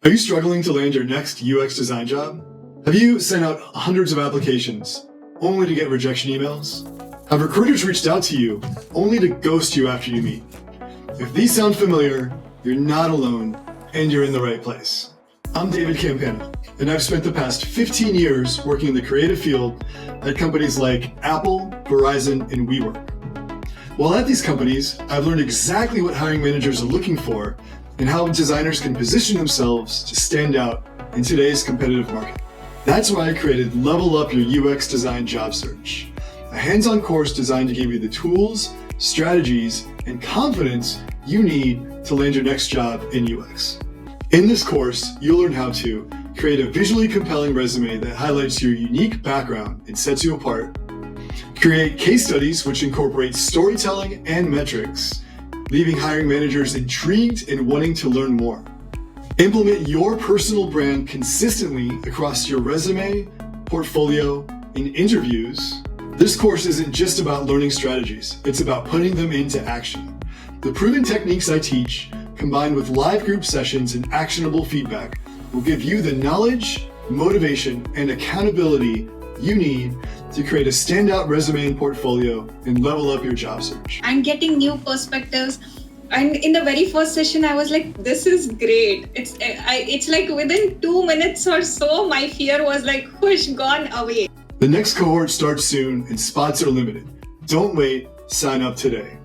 Are you struggling to land your next UX design job? Have you sent out hundreds of applications only to get rejection emails? Have recruiters reached out to you only to ghost you after you meet? If these sound familiar, you're not alone and you're in the right place. I'm David Campana, and I've spent the past 15 years working in the creative field at companies like Apple, Verizon, and WeWork. While at these companies, I've learned exactly what hiring managers are looking for and how designers can position themselves to stand out in today's competitive market. That's why I created Level Up Your UX Design Job Search, a hands-on course designed to give you the tools, strategies, and confidence you need to land your next job in UX. In this course, you'll learn how to create a visually compelling resume that highlights your unique background and sets you apart, create case studies which incorporate storytelling and metrics, leaving hiring managers intrigued and wanting to learn more. Implement your personal brand consistently across your resume, portfolio, and interviews. This course isn't just about learning strategies, it's about putting them into action. The proven techniques I teach, combined with live group sessions and actionable feedback, will give you the knowledge, motivation, and accountability you need to create a standout resume and portfolio and level up your job search. I'm getting new perspectives. And in the very first session, I was like, this is great. It's like within 2 minutes or so, my fear was like, whoosh, gone away. The next cohort starts soon and spots are limited. Don't wait, sign up today.